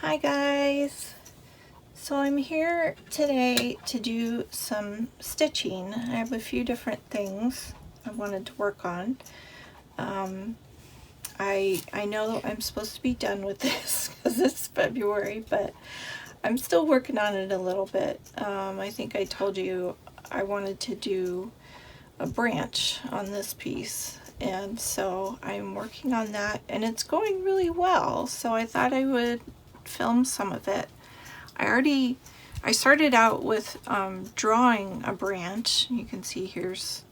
Hi guys! So I'm here today to do some stitching. I have a few different things I wanted to work on. I know I'm supposed to be done with this because it's February, but I'm still working on it a little bit. I think I told you I wanted to do a branch on this piece, and so I'm working on that, and it's going really well, so I thought I would film some of it. I started out with drawing a branch. You can see here's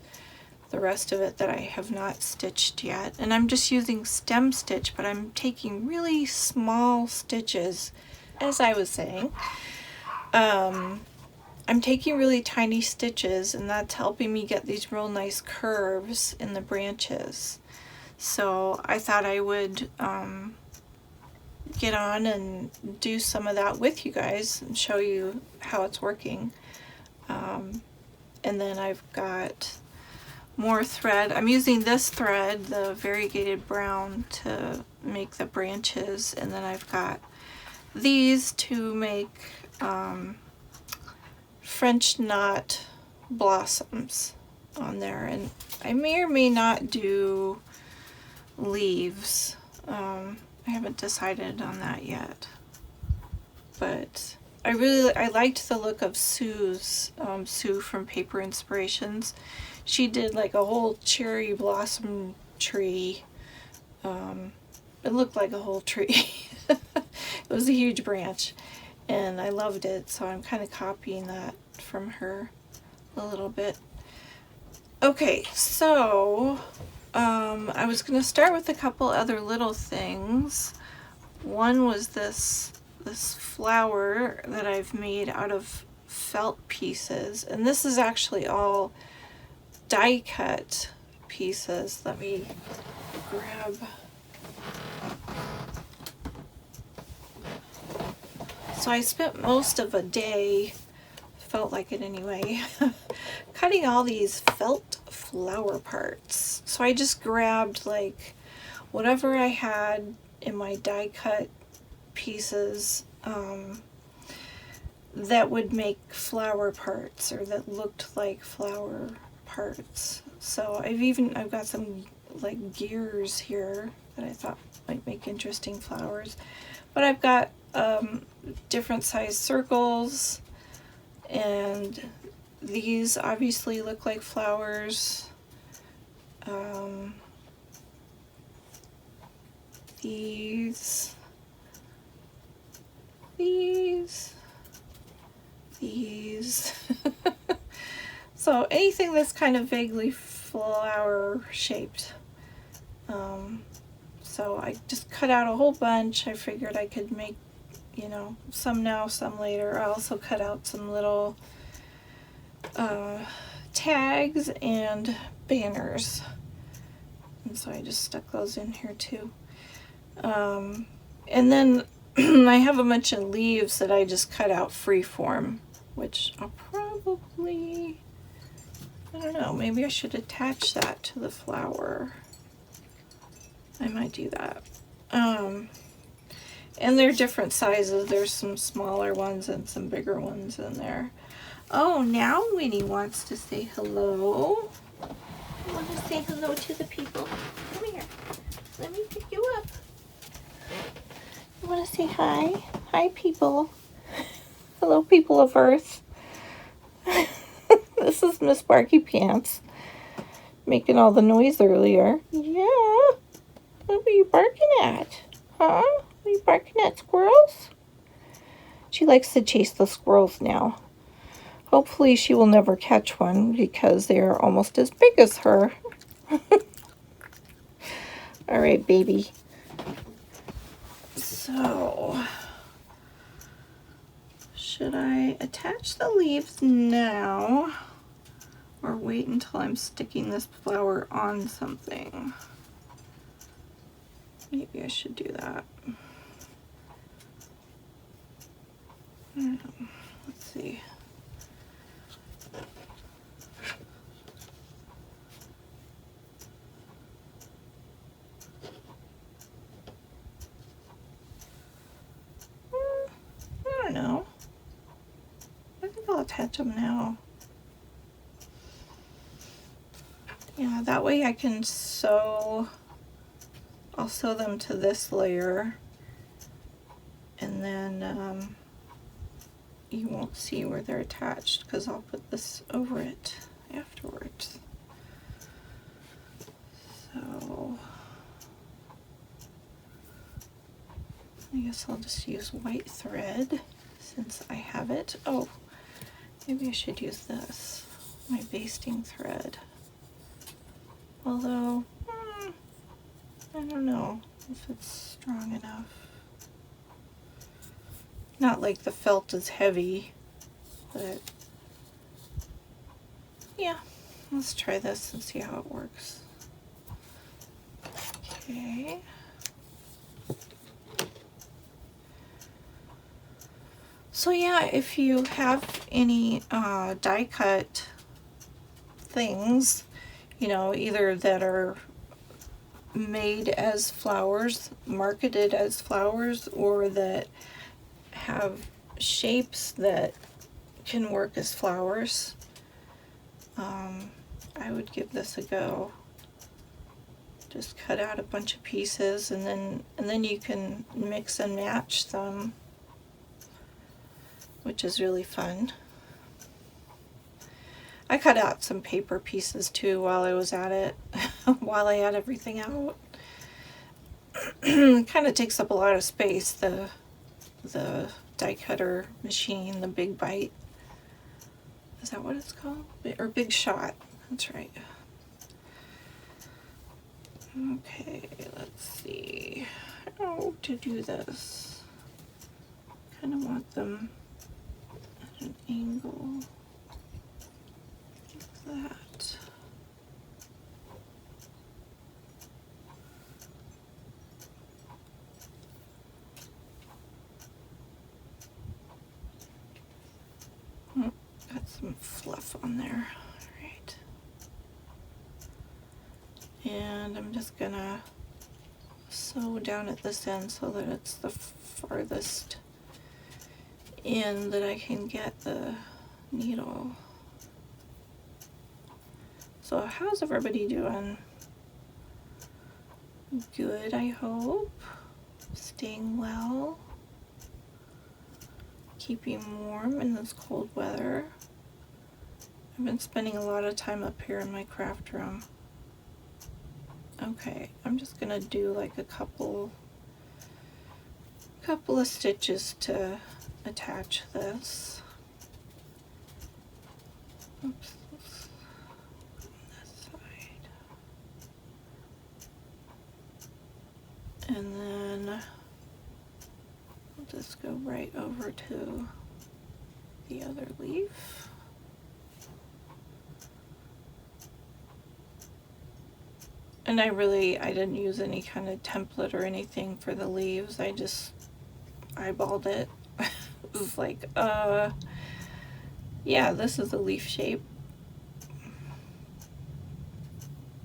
the rest of it that I have not stitched yet, and I'm just using stem stitch, but I'm taking really small stitches. As I was saying, I'm taking really tiny stitches, and that's helping me get these real nice curves in the branches. So I thought I would get on and do some of that with you guys and show you how it's working. And then I've got more thread. I'm using this thread, the variegated brown, to make the branches, and then I've got these to make French knot blossoms on there, and I may or may not do leaves. I haven't decided on that yet, but I liked the look of Sue's, Sue from Paper Inspirations. She did like a whole cherry blossom tree. It looked like a whole tree. It was a huge branch, and I loved it, so I'm kind of copying that from her a little bit. Okay, so I was going to start with a couple other little things. One was this flower that I've made out of felt pieces, and this is actually all die cut pieces. Let me grab. So I spent most of a day, felt like it anyway, cutting all these felt flower parts. So I just grabbed like whatever I had in my die cut pieces that would make flower parts, or that looked like flower parts. So I've got some like gears here that I thought might make interesting flowers, but I've got different size circles, and these obviously look like flowers. These. So anything that's kind of vaguely flower shaped. So I just cut out a whole bunch. I figured I could make, some now, some later. I also cut out some little tags and banners, and so I just stuck those in here too. And then I have a bunch of leaves that I just cut out freeform, which I'll probably, I don't know, maybe I should attach that to the flower. I might do that. And they're different sizes. There's some smaller ones and some bigger ones in there. Oh, now Winnie wants to say hello. You want to say hello to the people? Come here. Let me pick you up. You want to say hi? Hi, people. Hello, people of Earth. This is Miss Barky Pants making all the noise earlier. Yeah. What were you barking at? Huh? Were you barking at squirrels? She likes to chase the squirrels now. Hopefully she will never catch one because they are almost as big as her. All right, baby. So, should I attach the leaves now or wait until I'm sticking this flower on something? Maybe I should do that. Let's see. now. I think I'll attach them now. Yeah, that way I can sew, I'll sew them to this layer, and then you won't see where they're attached because I'll put this over it afterwards. So I guess I'll just use white thread since I have it. Oh, maybe I should use this, my basting thread. Although, I don't know if it's strong enough. Not like the felt is heavy, but yeah, let's try this and see how it works. Okay. So yeah, if you have any die cut things, you know, either that are made as flowers, marketed as flowers, or that have shapes that can work as flowers, I would give this a go. Just cut out a bunch of pieces, and then you can mix and match them, which is really fun. I cut out some paper pieces too while I was at it, while I had everything out. It kind of takes up a lot of space, the die cutter machine, the Big Bite. Is that what it's called? Or Big Shot, that's right. Okay, let's see how to do this. Kind of want them at an angle. That. Oh, got some fluff on there. All right. And I'm just gonna sew down at this end so that it's the farthest in that I can get the needle. So how's everybody doing? Good, I hope. Staying well. Keeping warm in this cold weather. I've been spending a lot of time up here in my craft room. Okay, I'm just gonna do like a couple of stitches to attach this. Oops. And then I'll just go right over to the other leaf. And I didn't use any kind of template or anything for the leaves. I just eyeballed it. It was like, yeah, this is a leaf shape.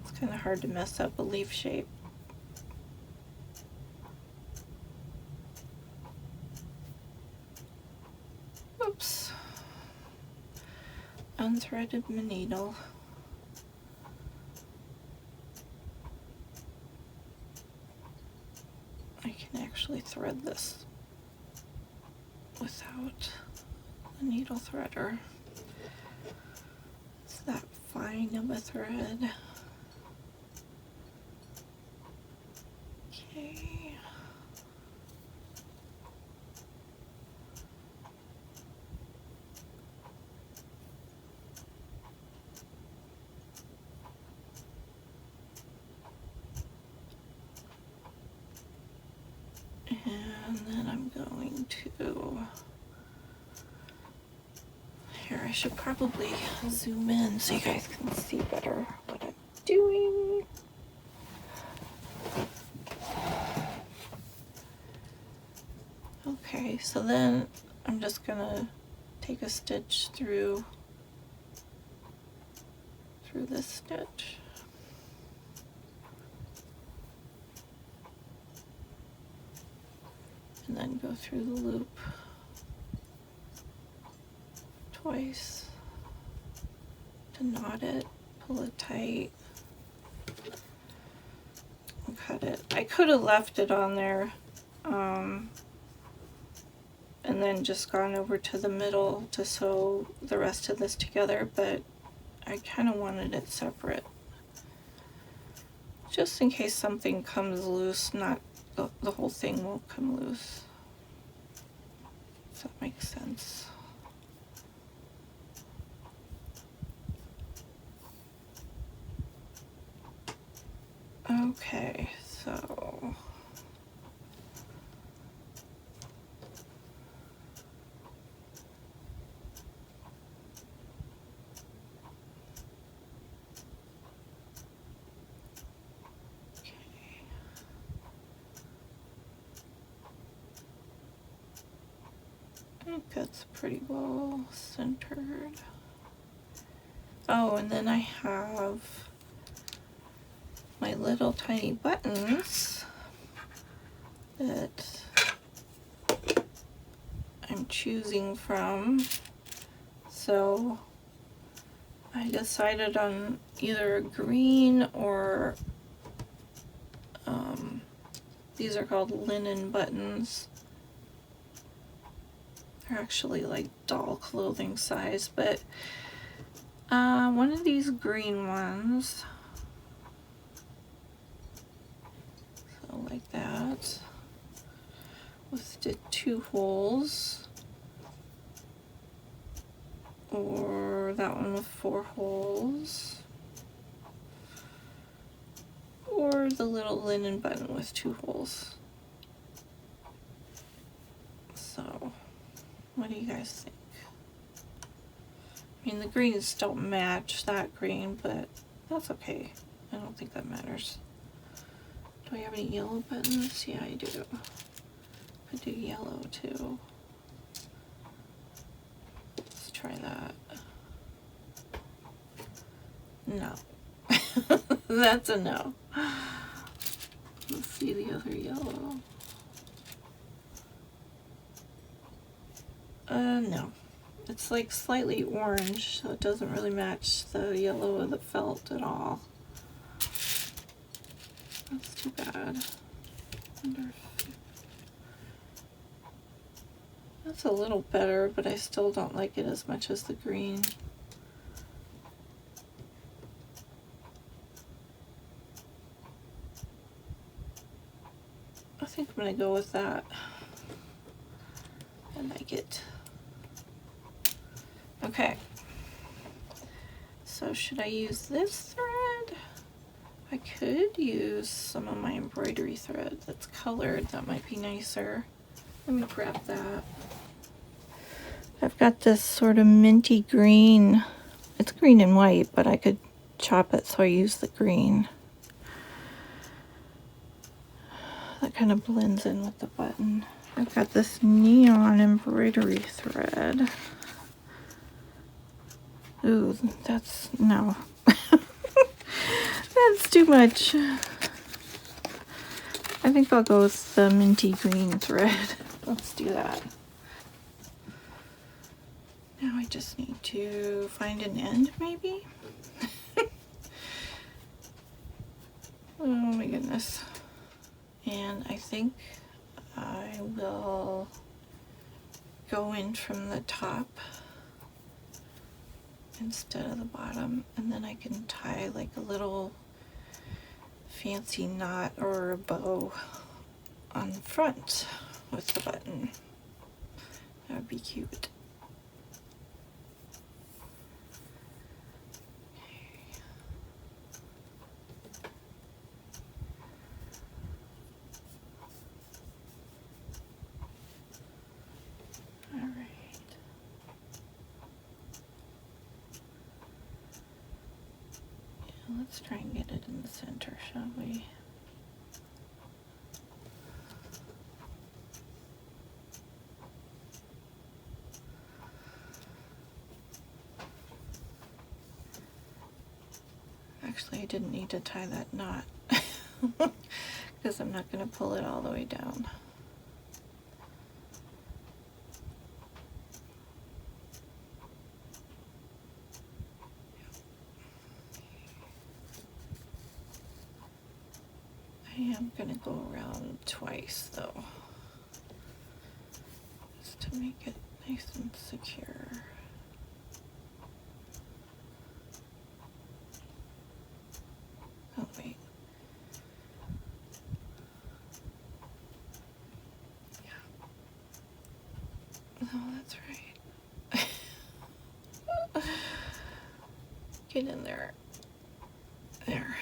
It's kind of hard to mess up a leaf shape. Oops. Unthreaded my needle. I can actually thread this without the needle threader. It's that fine of a thread. Okay. And then I'm going to, here, I should probably zoom in so you guys can see better what I'm doing. Okay, so then I'm just gonna take a stitch through this stitch. And then go through the loop twice to knot it, pull it tight, and cut it. I could have left it on there and then just gone over to the middle to sew the rest of this together, but I kind of wanted it separate. Just in case something comes loose, not the whole thing won't come loose. Does that make sense? Okay, so I think that's pretty well centered. Oh, and then I have my little tiny buttons that I'm choosing from. So I decided on either green or these are called linen buttons. They're actually like doll clothing size, but one of these green ones, so like that, with the 2 holes, or that one with 4 holes, or the little linen button with 2 holes. So what do you guys think? I mean, the greens don't match that green, but that's okay. I don't think that matters. Do I have any yellow buttons? Yeah, I do. I do yellow too. Let's try that. No. That's a no. Let's see the other yellow. No. It's like slightly orange, so it doesn't really match the yellow of the felt at all. That's too bad. That's a little better, but I still don't like it as much as the green. I think I'm gonna go with that. I like it. Okay, so should I use this thread? I could use some of my embroidery thread that's colored. That might be nicer. Let me grab that. I've got this sort of minty green. It's green and white, but I could chop it, so I use the green. That kind of blends in with the button. I've got this neon embroidery thread. Ooh, that's, no. That's too much. I think I'll go with the minty green thread. Let's do that. Now I just need to find an end, maybe? Oh my goodness. And I think I will go in from the top instead of the bottom, and then I can tie like a little fancy knot or a bow on the front with the button. That would be cute. Let's try and get it in the center, shall we? Actually, I didn't need to tie that knot because I'm not going to pull it all the way down. am going to go around twice though, just to make it nice and secure. Oh wait. Yeah. Oh, that's right. Get in there. There.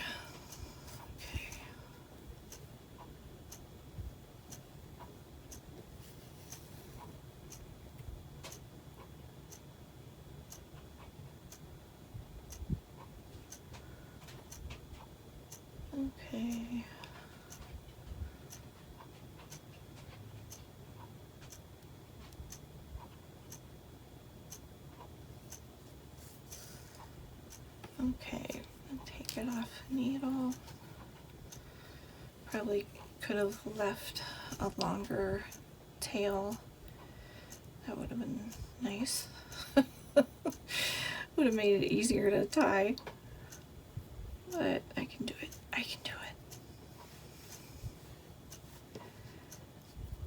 Okay. Okay. Okay, take it off the needle. Probably could have left a longer tail. That would have been nice. Would have made it easier to tie. But I can do it. I can do it.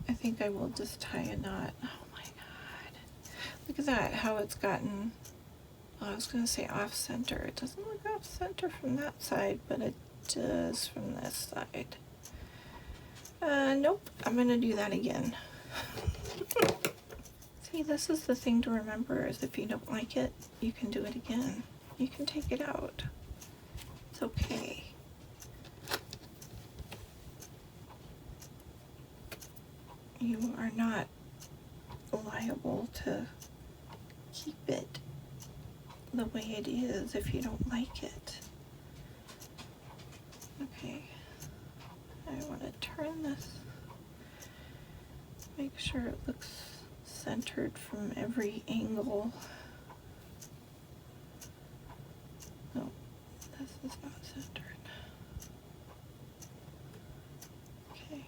I think I will just tie a knot. Oh my god. Look at that, how it's gotten, oh, I was going to say off center. It doesn't look off center from that side, but it does from this side. Nope, I'm going to do that again. See, this is the thing to remember, is if you don't like it, you can do it again. You can take it out. It's okay. You are not liable to keep it the way it is if you don't like it. Okay, I want to turn this, make sure it looks centered from every angle. No, this is not centered. Okay,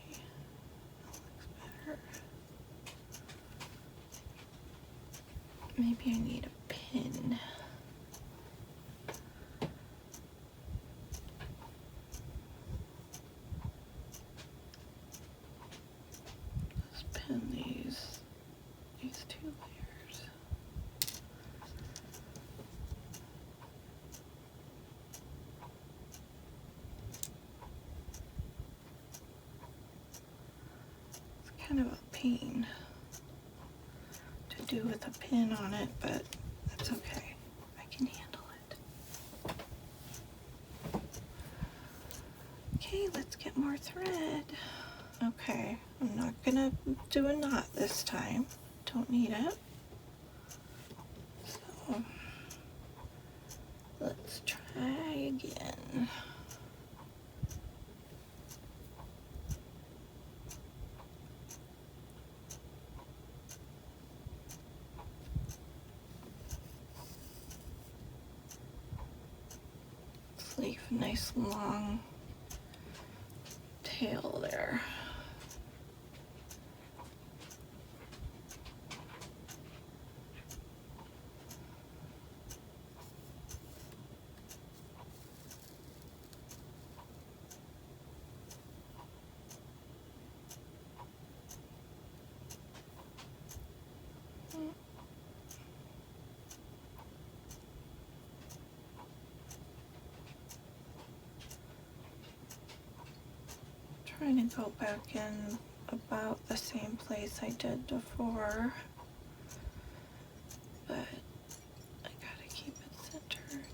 that looks better. Maybe I need a pin. Let's pin these two layers. It's kind of a pain to do with a pin on it, but that's okay. I can handle it. Okay, let's get more thread. Okay, I'm not gonna do a knot this time. Don't need it. So let's try again. Let's leave a nice long tail there. Trying to go back in about the same place I did before, but I gotta keep it centered.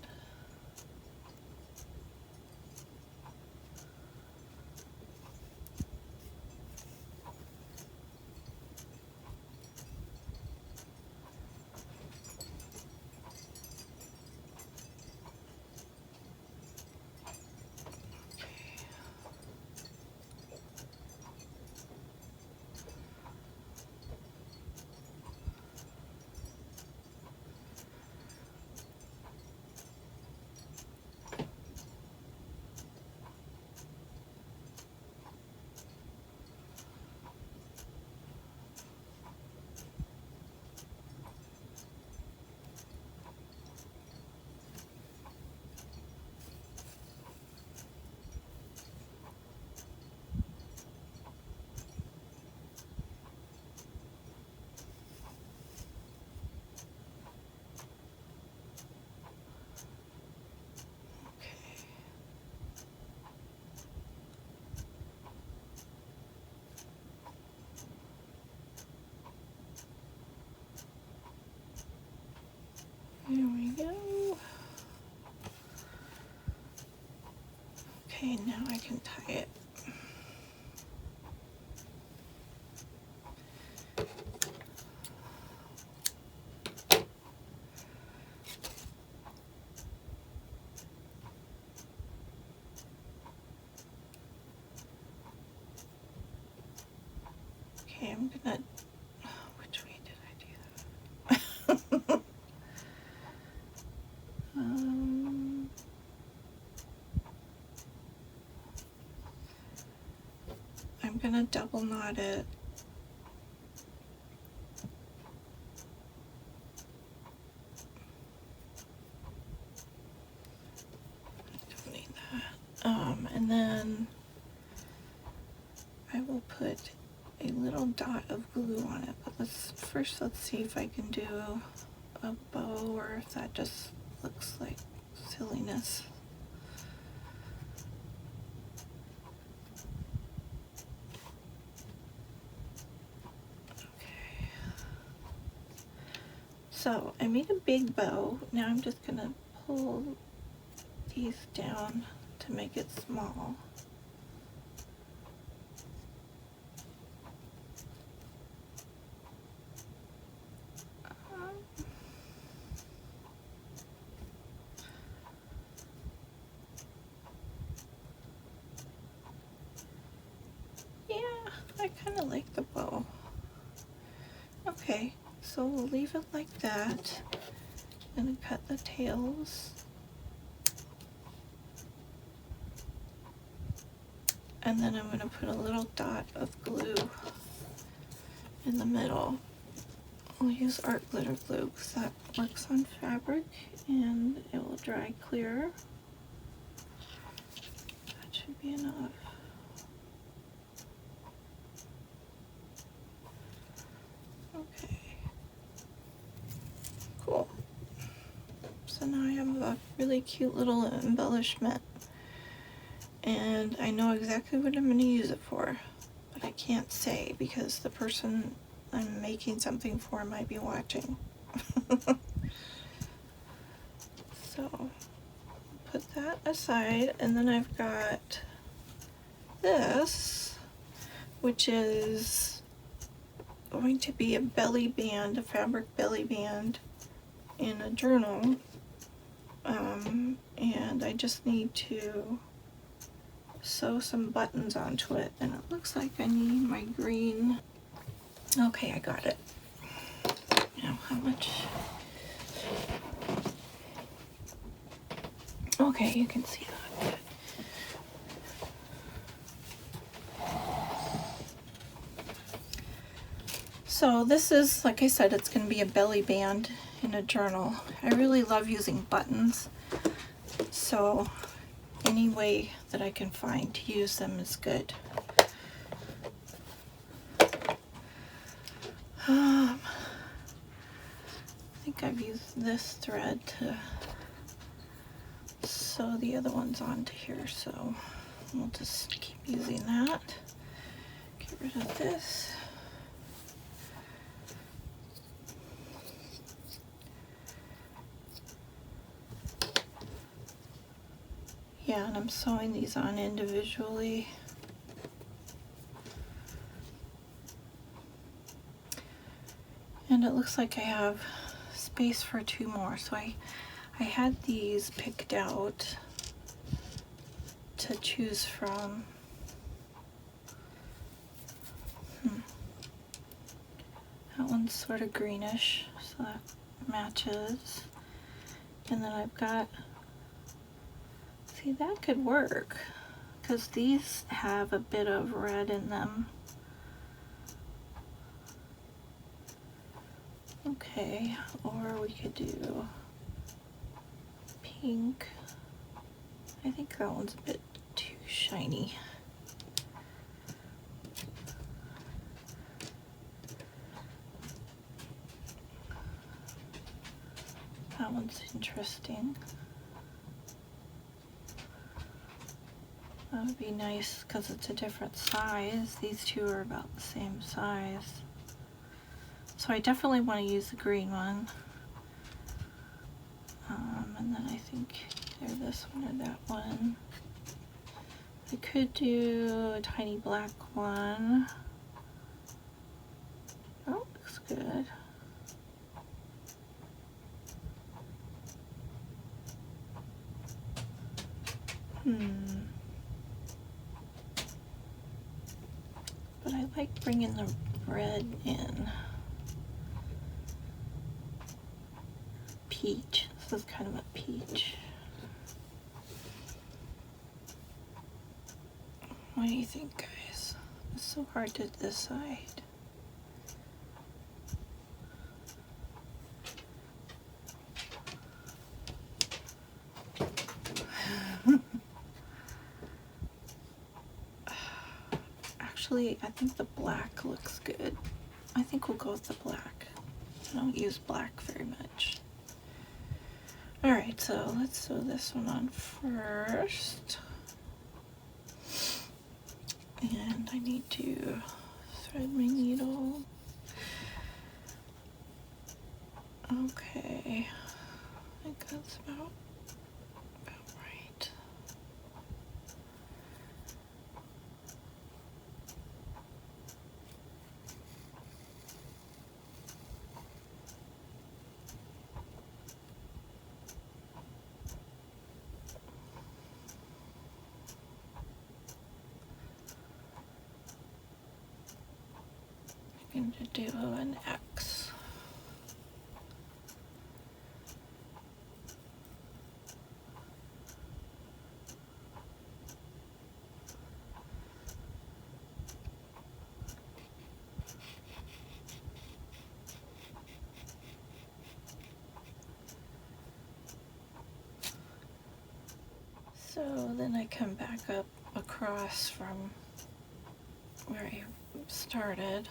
Okay, now I can tie it. Okay, I'm gonna, which way did I do that? I'm gonna double knot it. I don't need that. And then I will put a little dot of glue on it, but let's see if I can do a bow or if that just looks like silliness. Okay. So I made a big bow. Now I'm just gonna pull these down to make it small. I kind of like the bow. Okay, so we'll leave it like that and cut the tails. And then I'm going to put a little dot of glue in the middle. I'll use art glitter glue because that works on fabric and it will dry clear. That should be enough. Okay, cool. So now I have a really cute little embellishment, and I know exactly what I'm going to use it for, but I can't say because the person I'm making something for might be watching. So put that aside, and then I've got this, which is going to be a belly band, a fabric belly band in a journal, and I just need to sew some buttons onto it, and it looks like I need my green. Okay, I got it. Now how much? Okay, you can see that. So this is, like I said, it's going to be a belly band in a journal. I really love using buttons, so any way that I can find to use them is good. I think I've used this thread to sew the other ones onto here, so we'll just keep using that. Get rid of this. Yeah, and I'm sewing these on individually. And it looks like I have space for 2 more. So I had these picked out to choose from. That one's sort of greenish, so that matches. And then I've got, see, that could work because these have a bit of red in them. Okay, or we could do pink. I think that one's a bit too shiny. That one's interesting. That would be nice because it's a different size. These two are about the same size. So I definitely want to use the green one. And then I think either this one or that one. I could do a tiny black one. Oh, looks good. But I like bringing the red in. Peach. This is kind of a peach. What do you think, guys? It's so hard to decide. Actually, I think the black looks good. I think we'll go with the black. I don't use black very much. Alright, so let's sew this one on first. And I need to thread my needle. Okay, I think that's about right. I'm going to do an X. So then I come back up across from where I started.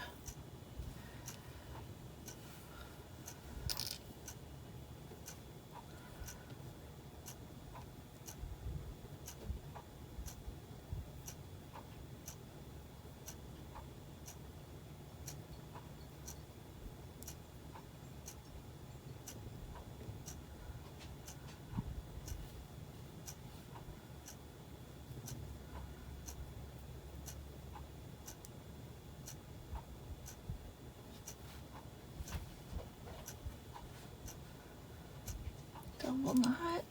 Double knot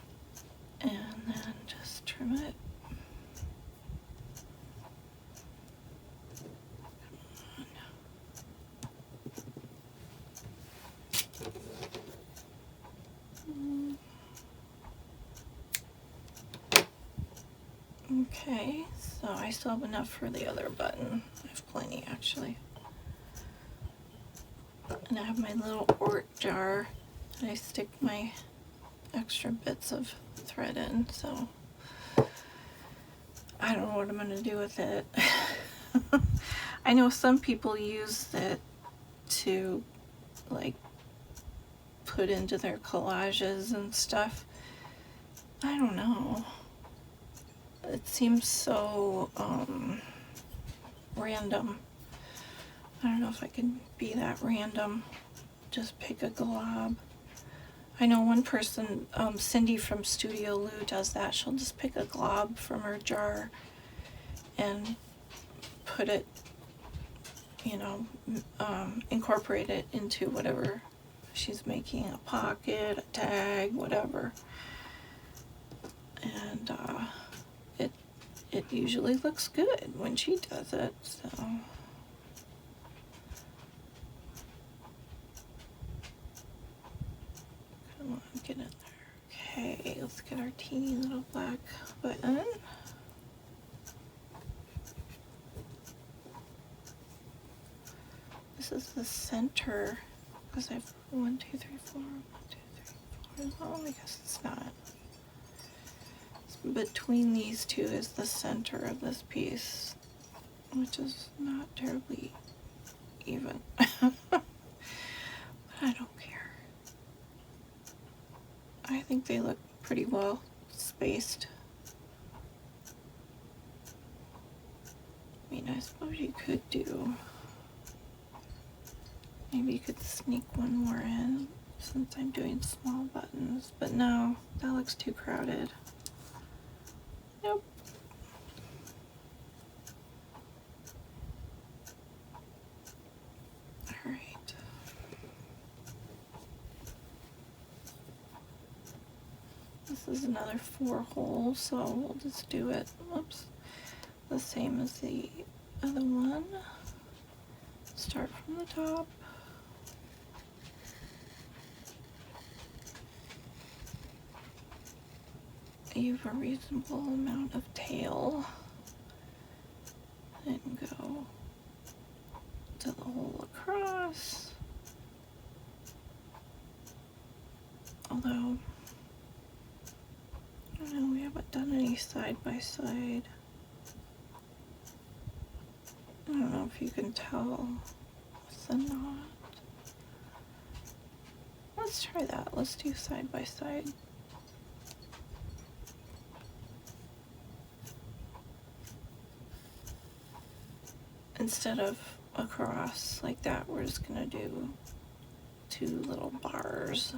and then just trim it. Okay, so I still have enough for the other button. I have plenty actually. And I have my little Ort jar that I stick my extra bits of thread in, so I don't know what I'm going to do with it. I know some people use it to like put into their collages and stuff. I don't know. It seems so random. I don't know if I can be that random. Just pick a glob. I know one person, Cindy from Studio Lou, does that. She'll just pick a glob from her jar and put it, you know, incorporate it into whatever she's making, a pocket, a tag, whatever. And it usually looks good when she does it, so. Come on, get in there. Okay, let's get our teeny little black button. This is the center, because I have 1, 2, 3, 4, 1, 2, 3, 4. Well, I guess it's not. Between these two is the center of this piece, which is not terribly even. But I don't care. I think they look pretty well spaced. I mean, I suppose you could do, maybe you could sneak one more in since I'm doing small buttons, but no, that looks too crowded. Nope. This is another 4 holes, so we'll just do it, oops, the same as the other one. Start from the top. Leave a reasonable amount of tail and go to the hole across. Although, I don't know, we haven't done any side by side. I don't know if you can tell with the knot. Let's try that. Let's do side by side. Instead of across like that, we're just gonna do 2 little bars.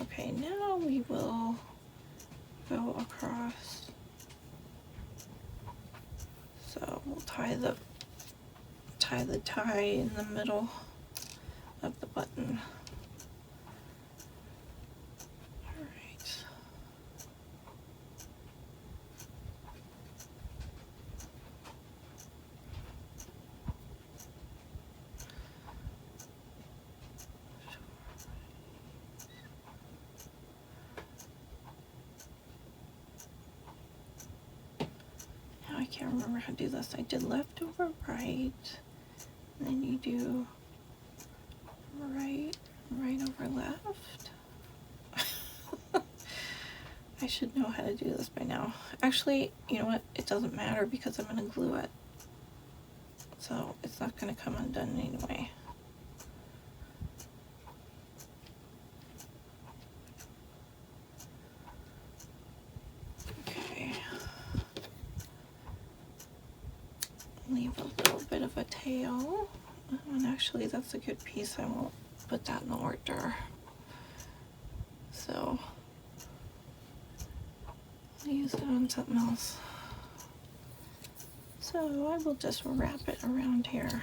Okay, now we will go across. So we'll tie the tie in the middle of the button. All right. Now I can't remember how to do this. I did left over right, and then you do right over left. I should know how to do this by now. Actually, you know what? It doesn't matter because I'm going to glue it. So it's not going to come undone anyway. Okay. Leave a little bit of a tail. And actually, that's a good piece. I won't put that in the order. So I'll use it on something else. So I will just wrap it around here.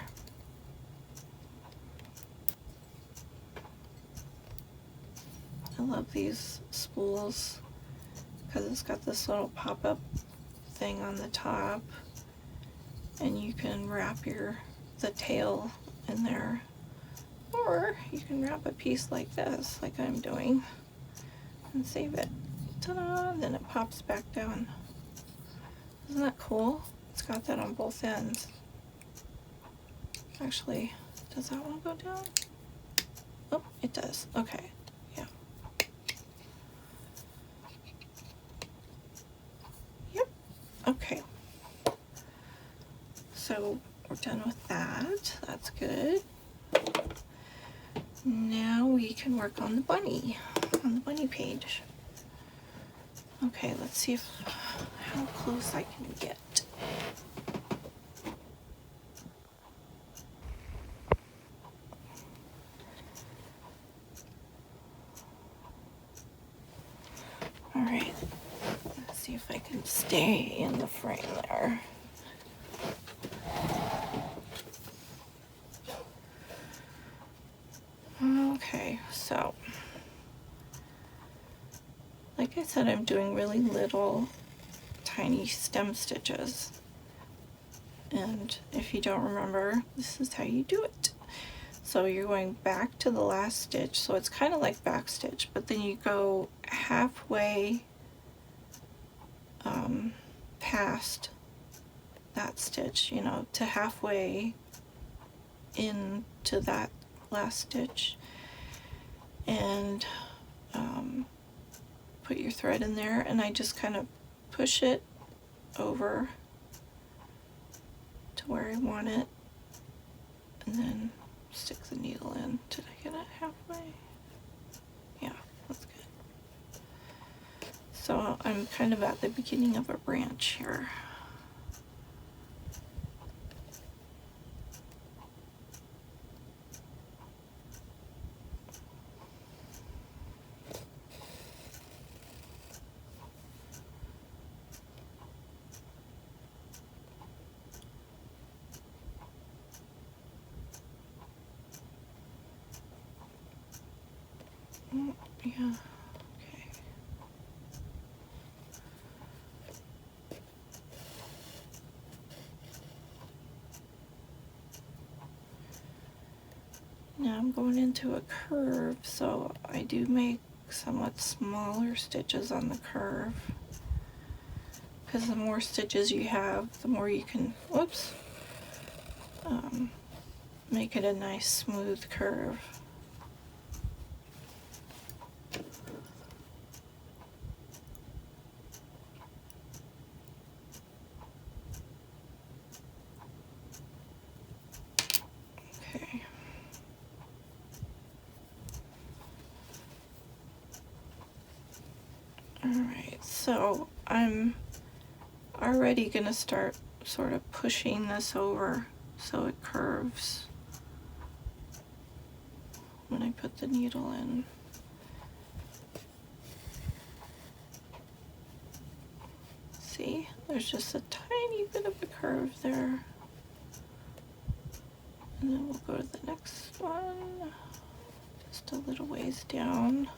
I love these spools because it's got this little pop-up thing on the top, and you can wrap the tail in there, or you can wrap a piece like this, like I'm doing, and save it. Ta-da! Then it pops back down. Isn't that cool? It's got that on both ends. Actually, does that one go down? Oh, it does. Okay, yeah. Yep, okay. So we're done with that. That's good. Now we can work on the bunny page. Okay, let's see how close I can get. All right, let's see if I can stay in the frame there. Okay, so like I said, I'm doing really little tiny stem stitches, and if you don't remember, this is how you do it. So you're going back to the last stitch, so it's kind of like back stitch, but then you go halfway past that stitch, you know, to halfway into that last stitch, and put your thread in there, and I just kind of push it over to where I want it, and then stick the needle in. Did I get it halfway? Yeah, that's good. So I'm kind of at the beginning of a branch here. Yeah, okay. Now I'm going into a curve, so I do make somewhat smaller stitches on the curve, because the more stitches you have, the more you can, whoops, make it a nice smooth curve. Okay. Alright, so I'm already going to start sort of pushing this over so it curves when I put the needle in. See, there's just a tiny bit of a curve there. And then we'll go to the next one, just a little ways down.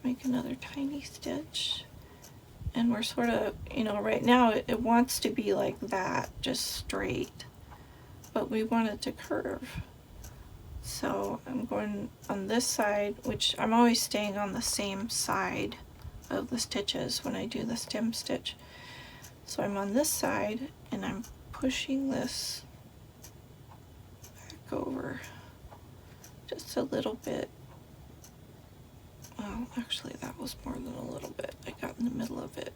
Make another tiny stitch. And we're sort of, you know, right now it wants to be like that, just straight, but we want it to curve. So I'm going on this side, which I'm always staying on the same side of the stitches when I do the stem stitch. So I'm on this side and I'm pushing this back over just a little bit. Well, actually that was more than a little bit. I got in the middle of it.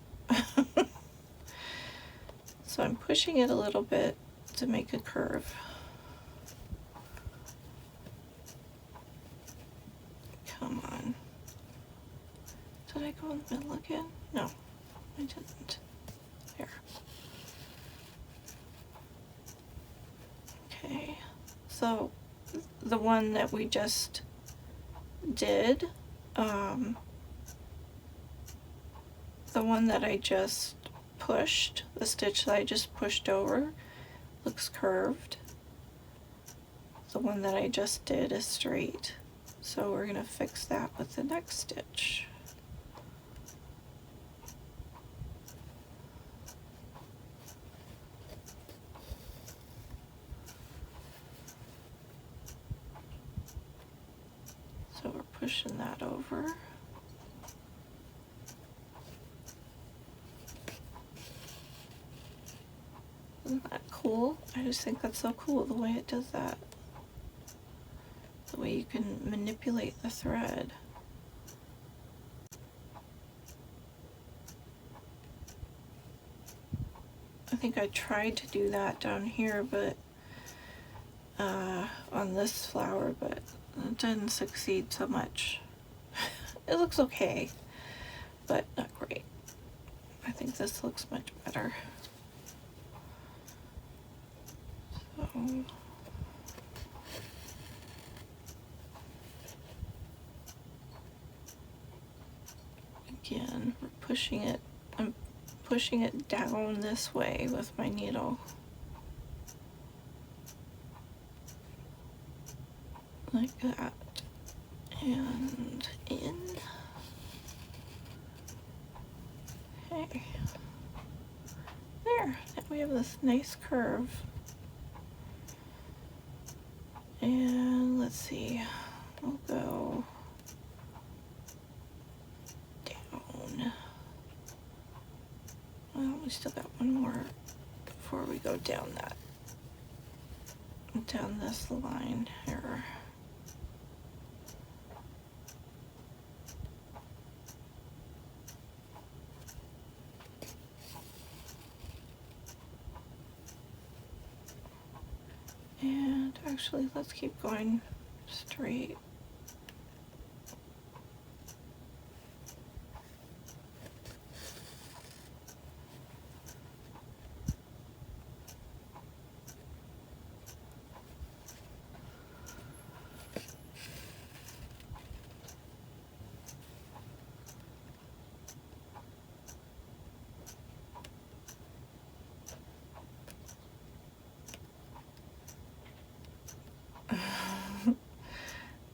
So I'm pushing it a little bit to make a curve. Come on. Did I go in the middle again? No, I didn't. There. Okay, so the one that we just did, the one that I just pushed, the stitch that I just pushed over, looks curved. The one that I just did is straight. So we're going to fix that with the next stitch. So we're pushing that over. Isn't that cool? I just think that's so cool the way it does that. The way you can manipulate the thread. I think I tried to do that down here, but on this flower, but it didn't succeed so much. It looks okay, but not great. I think this looks much better. So again, we're pushing it. I'm pushing it down this way with my needle. Like that. And in. Okay. There. Now we have this nice curve. And let's see. We'll go down. Well, we still got one more before we go down that. Down this line here. And actually, let's keep going straight.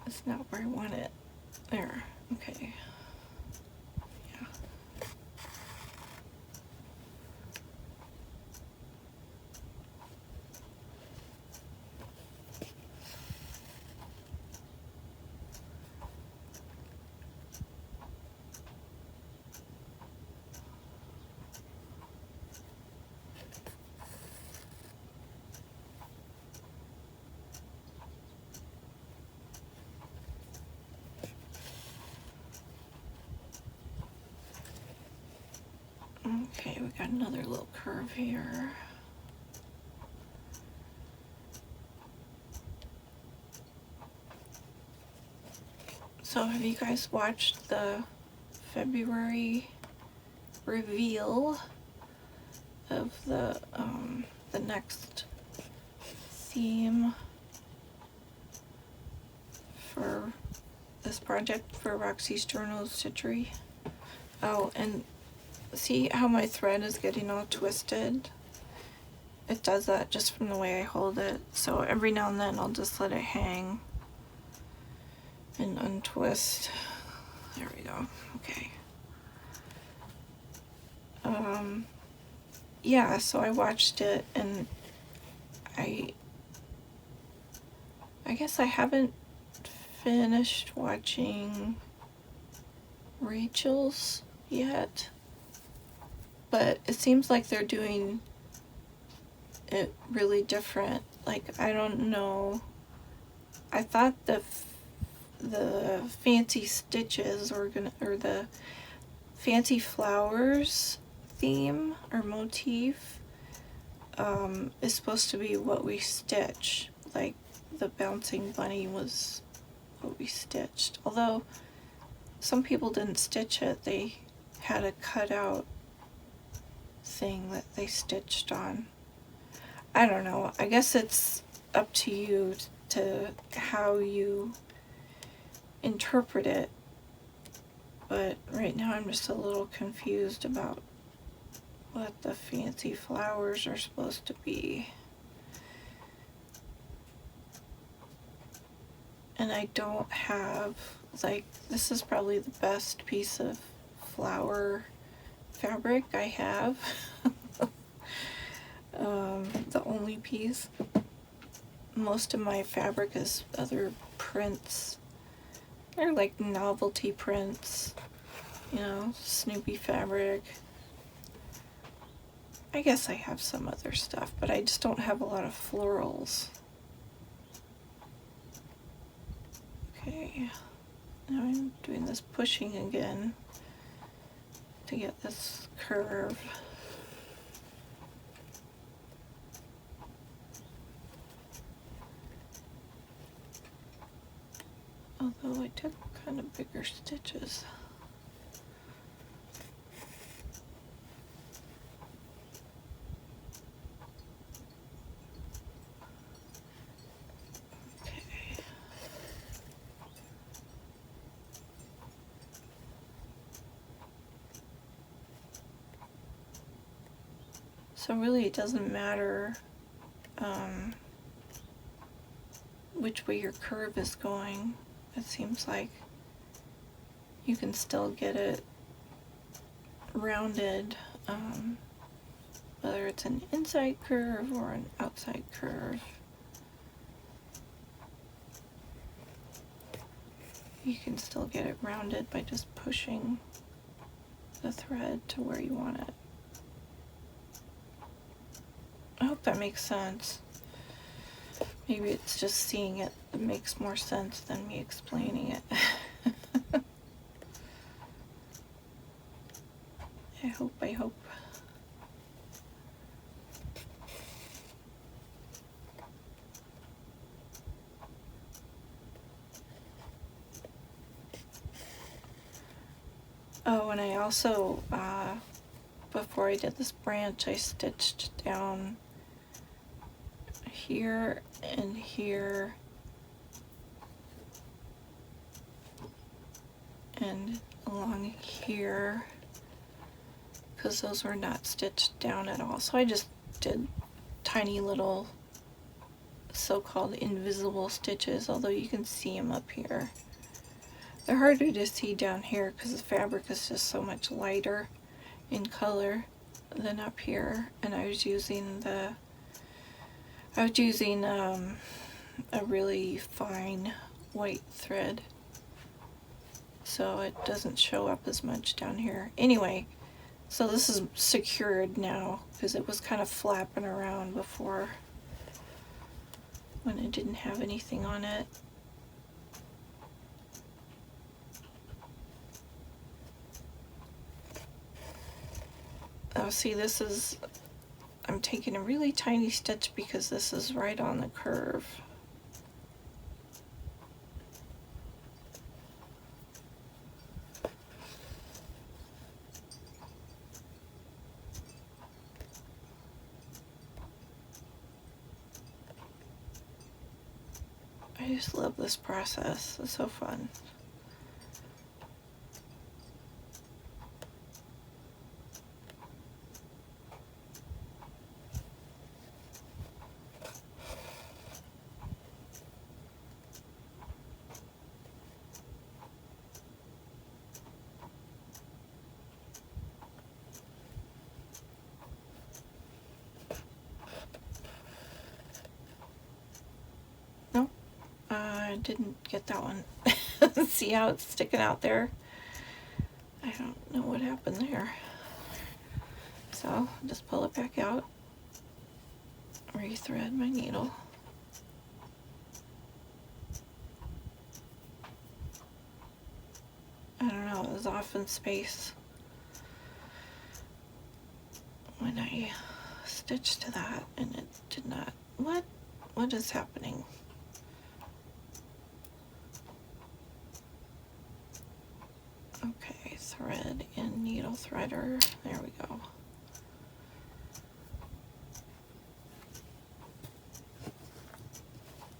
That's not where I want it. There, okay. Yeah. Okay, we got another little curve here. So have you guys watched the February reveal of the next theme for this project for Roxy's Journal Stitchery? Oh, and see how my thread is getting all twisted? It does that just from the way I hold it. So every now and then I'll just let it hang and untwist. There we go. Okay. Yeah, so I watched it, and I guess I haven't finished watching Rachel's yet, but it seems like they're doing it really different. Like, I don't know, I thought the fancy stitches or the fancy flowers theme or motif is supposed to be what we stitch. Like, the bouncing bunny was what we stitched, although some people didn't stitch it. They had a cutout thing that they stitched on. I don't know, I guess it's up to you to how you interpret it, but right now I'm just a little confused about what the fancy flowers are supposed to be. And I don't have, like, this is probably the best piece of flower fabric I have. The only piece. Most of my fabric is other prints. They're like novelty prints, you know, Snoopy fabric. I guess I have some other stuff, but I just don't have a lot of florals. Okay, now I'm doing this pushing again to get this curve. Although I took kind of bigger stitches. Okay. So really it doesn't matter which way your curve is going. It seems like you can still get it rounded, whether it's an inside curve or an outside curve. You can still get it rounded by just pushing the thread to where you want it. I hope that makes sense. Maybe it's just seeing it that makes more sense than me explaining it. I hope. Oh, and I also, before I did this branch, I stitched down here and here and along here, because those were not stitched down at all. So I just did tiny little so-called invisible stitches, although you can see them up here. They're harder to see down here because the fabric is just so much lighter in color than up here. And I was using a really fine white thread, so it doesn't show up as much down here. Anyway, so this is secured now because it was kind of flapping around before when it didn't have anything on it. Oh, see, this is, I'm taking a really tiny stitch because this is right on the curve. I just love this process. It's so fun. Nope, I didn't get that one. See how it's sticking out there? I don't know what happened there. So just pull it back out, rethread my needle. I don't know, it was off in space when I stitched that, and it did not. What is happening? Okay, thread in needle threader. There we go.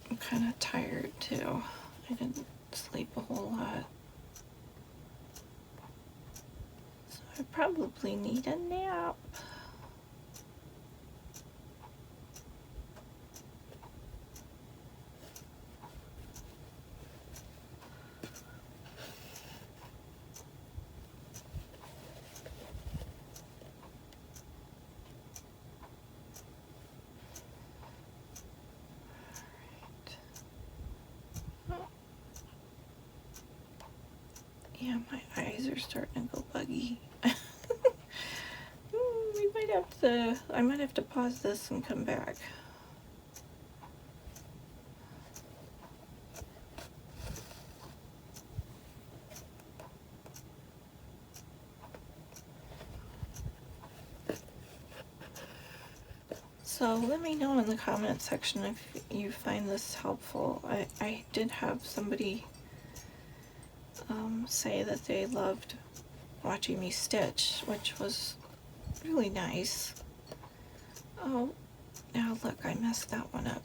I'm kind of tired too. I didn't sleep a whole lot. So I probably need a nap. Yeah, my eyes are starting to go buggy. We might have to, I might have to pause this and come back. So let me know in the comment section if you find this helpful. I did have somebody say that they loved watching me stitch, which was really nice. Oh, now look, I messed that one up.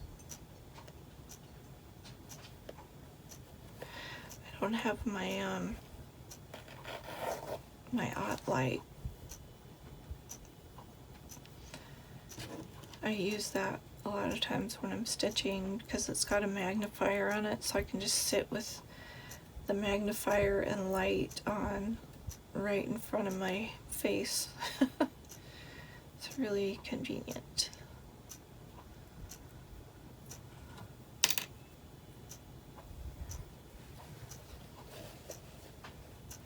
I don't have my my odd light. I use that a lot of times when I'm stitching because it's got a magnifier on it, so I can just sit with the magnifier and light on right in front of my face. It's really convenient.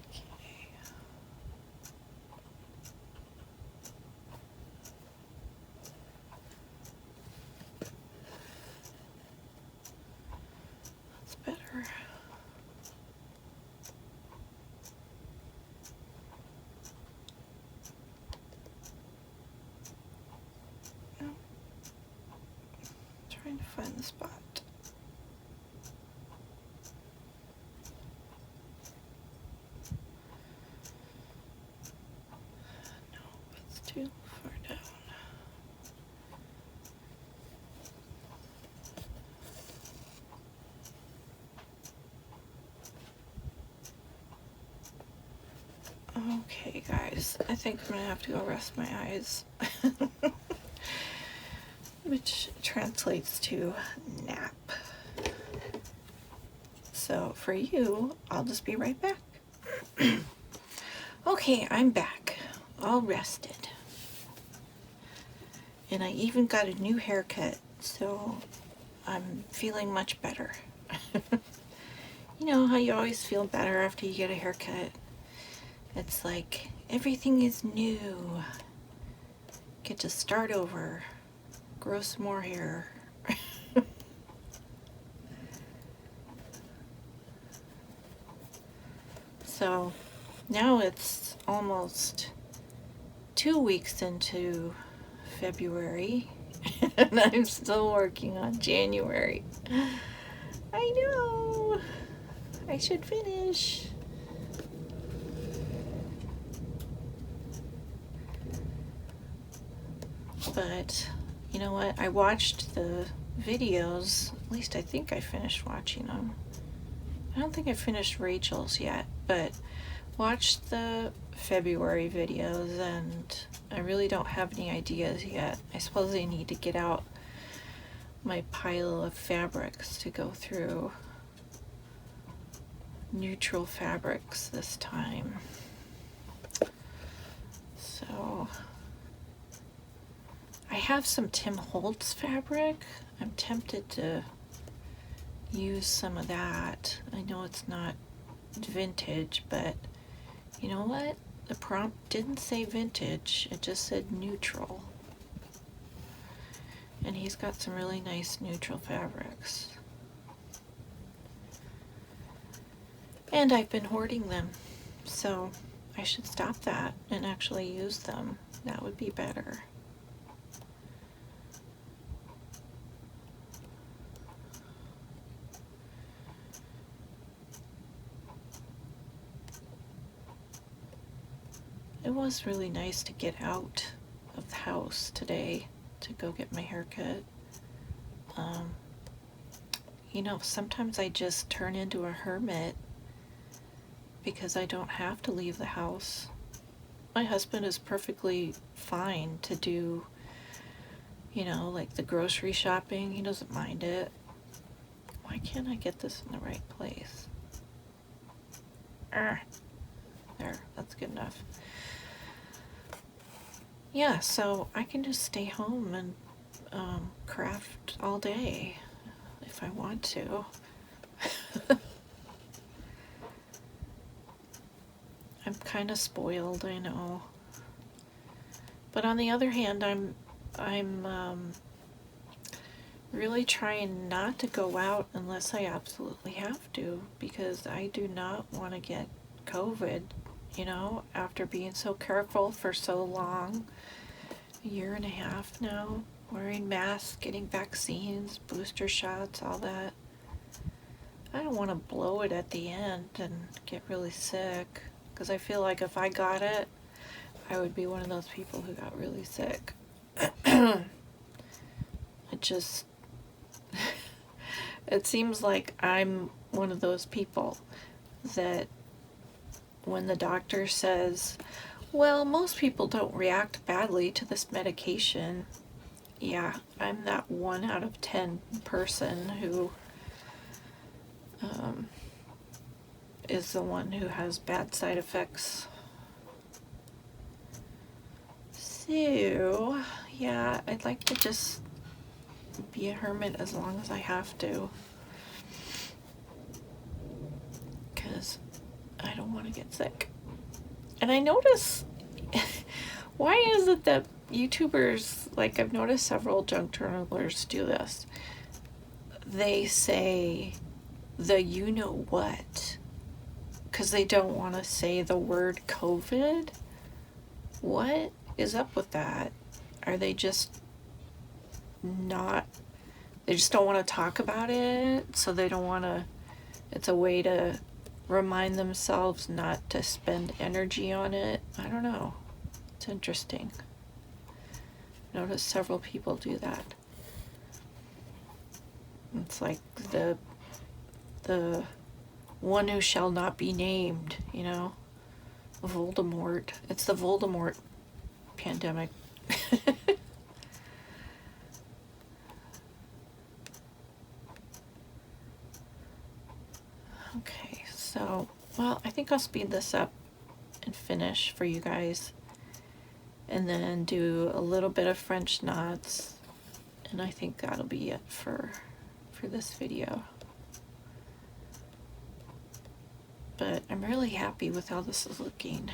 Okay. That's better. Trying to find the spot. No, it's too far down. Okay, guys, I think I'm gonna have to go rest my eyes. Which translates to nap. So for you, I'll just be right back. Okay, I'm back, all rested. And I even got a new haircut, so I'm feeling much better. You know how you always feel better after you get a haircut? It's like everything is new. Get to start over, grow some more hair. So now it's almost 2 weeks into February and I'm still working on January. I know. I should finish. But you know what? I watched the videos. At least I think I finished watching them. I don't think I finished Rachel's yet, but watched the February videos and I really don't have any ideas yet. I suppose I need to get out my pile of fabrics to go through neutral fabrics this time. So I have some Tim Holtz fabric. I'm tempted to use some of that. I know it's not vintage, but you know what? The prompt didn't say vintage, it just said neutral. And he's got some really nice neutral fabrics. And I've been hoarding them, so I should stop that and actually use them. That would be better. It was really nice to get out of the house today to go get my hair cut. You know, sometimes I just turn into a hermit because I don't have to leave the house. My husband is perfectly fine to do, you know, like the grocery shopping. He doesn't mind it. Why can't I get this in the right place? There, that's good enough. Yeah, so I can just stay home and craft all day if I want to. I'm kind of spoiled, I know. But on the other hand, I'm really trying not to go out unless I absolutely have to, because I do not want to get COVID, you know, after being so careful for so long. A year and a half now, wearing masks, getting vaccines, booster shots, all that. I don't want to blow it at the end and get really sick, because I feel like if I got it, I would be one of those people who got really sick. It just, it seems like I'm one of those people that when the doctor says, well, most people don't react badly to this medication. Yeah, I'm that 1 out of 10 person who is the one who has bad side effects. So, yeah, I'd like to just be a hermit as long as I have to, because I don't want to get sick. And I notice, why is it that YouTubers, like I've noticed several junk journalers do this, they say the you know what, because they don't want to say the word COVID. What is up with that? Are they just not, they just don't want to talk about it, so they don't want to, it's a way to remind themselves not to spend energy on it? I don't know. It's interesting. Notice several people do that. It's like the one who shall not be named, you know? Voldemort. It's the Voldemort pandemic. think I'll speed this up and finish for you guys, and then do a little bit of French knots, and I think that'll be it for this video. But I'm really happy with how this is looking.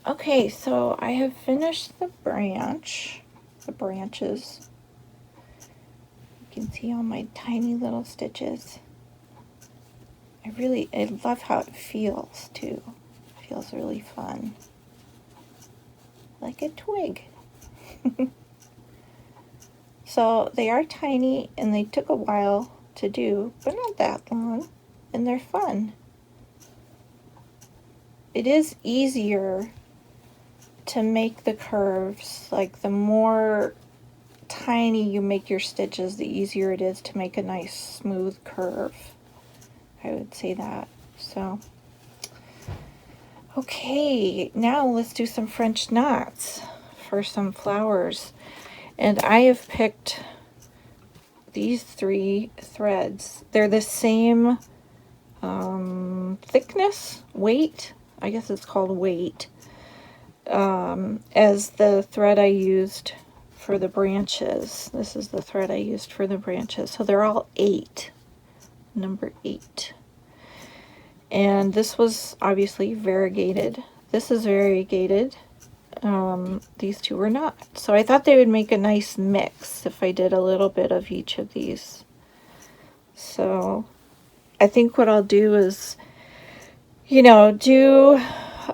Okay, so I have finished the branches. You can see all my tiny little stitches. I love how it feels too. It feels really fun. Like a twig. So they are tiny and they took a while to do, but not that long, and they're fun. It is easier to make the curves, like the more tiny you make your stitches, the easier it is to make a nice smooth curve. I would say that. So, okay, now let's do some French knots for some flowers. And I have picked these 3 threads. They're the same thickness, weight, I guess it's called weight, as the thread I used for the branches. This is the thread I used for the branches. So they're all 8, number 8. And this was obviously variegated. This is variegated. These 2 were not. So I thought they would make a nice mix if I did a little bit of each of these. So I think what I'll do is, you know, do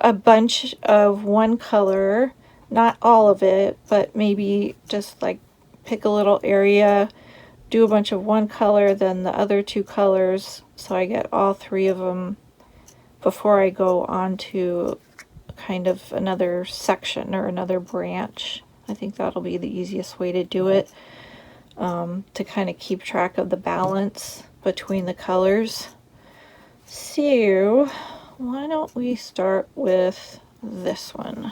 a bunch of one color, not all of it, but maybe just like pick a little area, do a bunch of one color, then the other 2 colors, so I get all 3 of them before I go on to kind of another section or another branch. I think that'll be the easiest way to do it, to kind of keep track of the balance between the colors. So why don't we start with this one?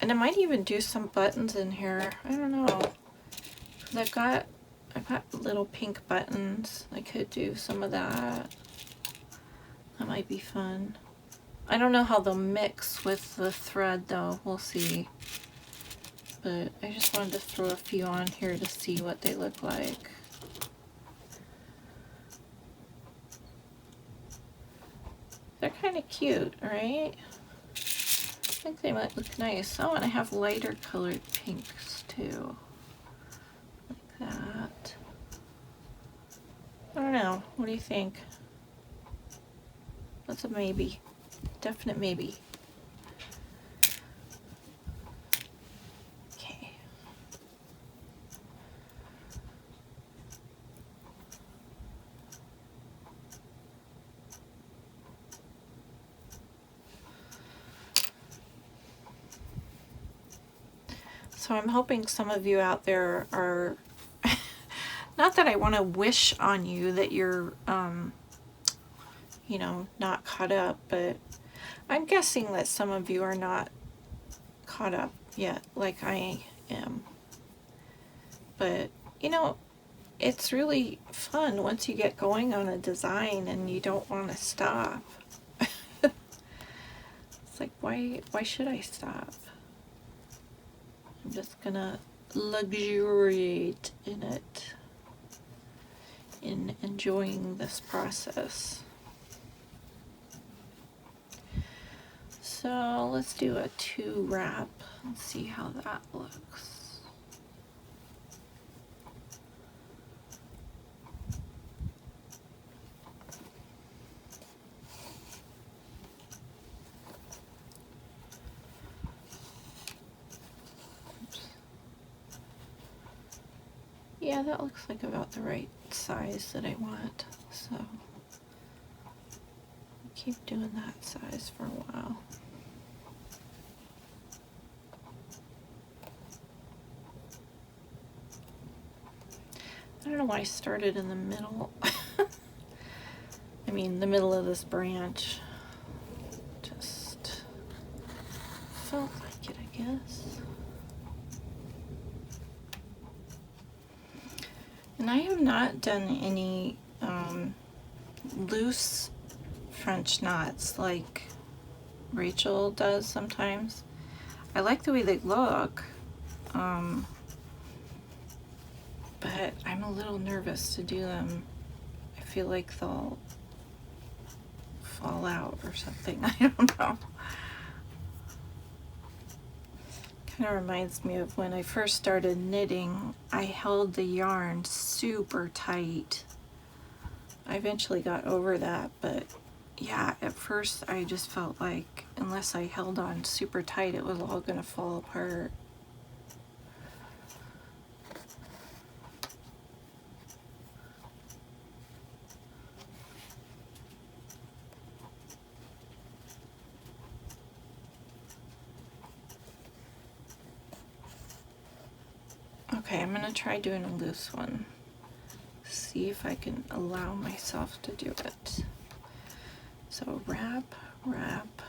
And I might even do some buttons in here. I don't know. 'Cause I've got little pink buttons. I could do some of that. That might be fun. I don't know how they'll mix with the thread though. We'll see. But I just wanted to throw a few on here to see what they look like. They're kind of cute, right? I think they might look nice. Oh, and I have lighter colored pinks too. Like that. I don't know. What do you think? That's a maybe. Definite maybe. Okay. So I'm hoping some of you out there are, not that I want to wish on you that you're, you know, not caught up, but I'm guessing that some of you are not caught up yet like I am. But, you know, it's really fun once you get going on a design and you don't want to stop. It's like, why should I stop? I'm just gonna luxuriate in it, in enjoying this process. So let's do a 2 wrap and see how that looks. Yeah, that looks like about the right size that I want, so keep doing that size for a while. I don't know why I started in the middle. I mean, the middle of this branch. Just felt like it, I guess. And I have not done any loose French knots like Rachel does sometimes. I like the way they look, but I'm a little nervous to do them. I feel like they'll fall out or something. I don't know. Kind of reminds me of when I first started knitting. I held the yarn super tight. I eventually got over that, but yeah, at first I just felt like unless I held on super tight, it was all gonna fall apart. Okay, I'm gonna try doing a loose one. See if I can allow myself to do it. So wrap, wrap,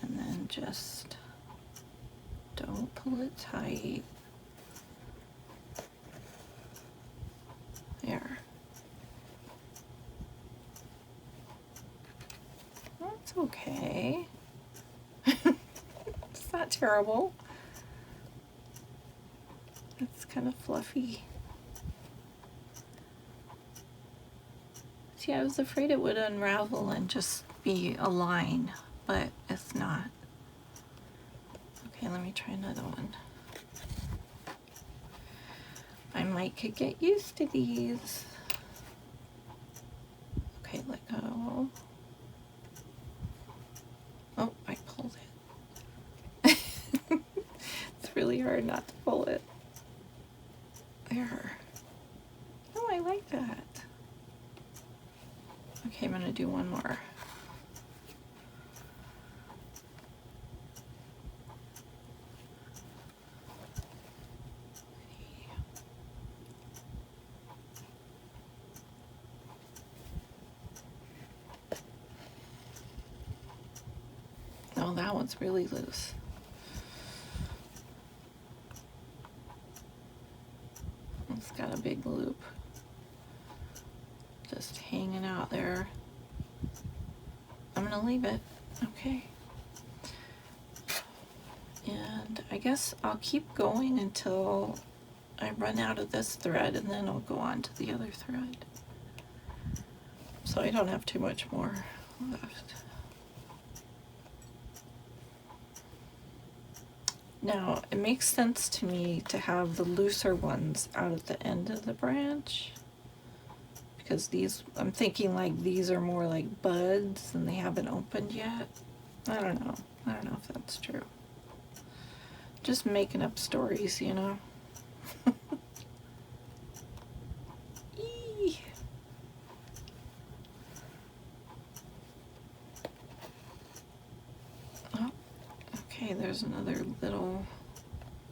and then just don't pull it tight. There. That's okay. It's not terrible. It's kind of fluffy. See, I was afraid it would unravel and just be a line, but it's not. Okay, let me try another one. I might could get used to these. Okay, let go. Oh, I pulled it. It's really hard not to pull it. There. Oh, I like that. Okay, I'm gonna do one more. Oh, that one's really loose. loop just hanging out there. I'm gonna leave it. Okay. And I guess I'll keep going until I run out of this thread, and then I'll go on to the other thread. So I don't have too much more left. Now, it makes sense to me to have the looser ones out at the end of the branch, because these, I'm thinking like these are more like buds and they haven't opened yet. I don't know. I don't know if that's true. Just making up stories, you know. Eee. Oh, okay, there's another little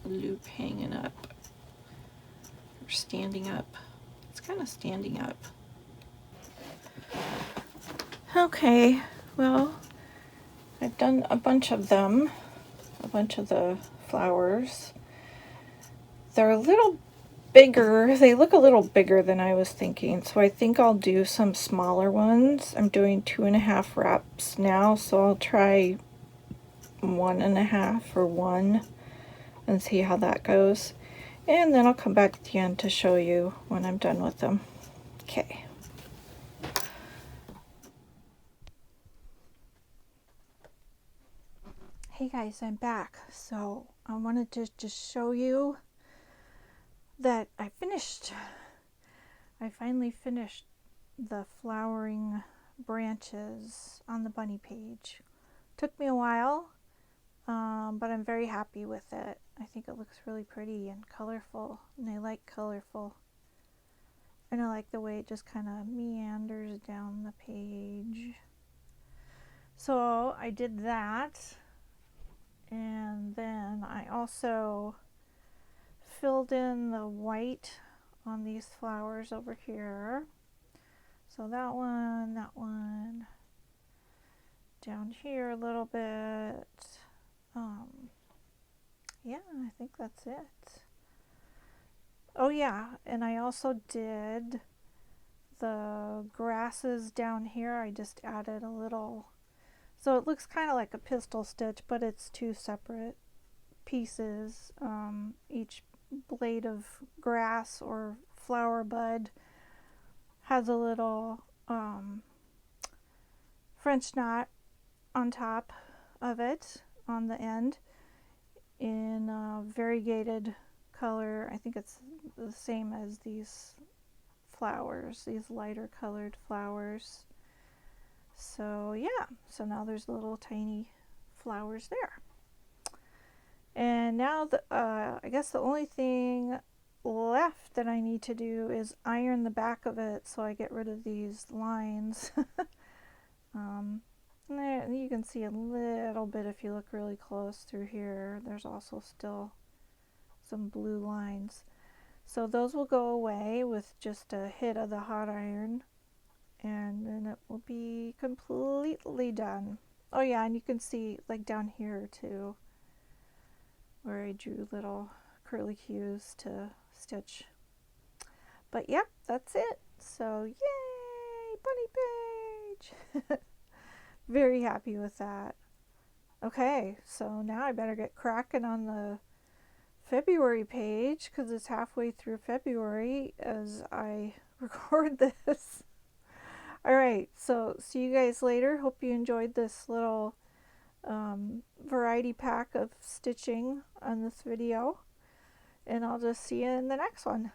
loop hanging up, or standing up. It's kind of standing up. Okay, well, I've done a bunch of them, a bunch of the flowers. They're a little bigger, they look a little bigger than I was thinking, so I think I'll do some smaller ones. I'm doing 2.5 wraps now, so I'll try 1.5 or 1 and see how that goes. And then I'll come back at the end to show you when I'm done with them. Okay. Hey guys, I'm back. So I wanted to just show you that I finally finished the flowering branches on the bunny page. Took me a while, but I'm very happy with it. I think it looks really pretty and colorful, and I like colorful. And I like the way it just kind of meanders down the page. So I did that. And then I also filled in the white on these flowers over here. So that one, down here a little bit. Yeah, I think that's it. Oh yeah, and I also did the grasses down here. I just added a little, so it looks kind of like a pistol stitch, but it's 2 separate pieces. Each blade of grass or flower bud has a little French knot on top of it on the end in a variegated color. I think it's the same as these flowers, these lighter colored flowers. So yeah, so now there's little tiny flowers there. And now I guess the only thing left that I need to do is iron the back of it so I get rid of these lines. There, you can see a little bit if you look really close through here. There's also still some blue lines. So those will go away with just a hit of the hot iron, and then it will be completely done. Oh yeah, and you can see like down here too, where I drew little curly cues to stitch. But yep, that's it. So yay, bunny page! Very happy with that. Okay, so now I better get cracking on the February page, because it's halfway through February as I record this. Alright, so see you guys later. Hope you enjoyed this little variety pack of stitching on this video, and I'll just see you in the next one.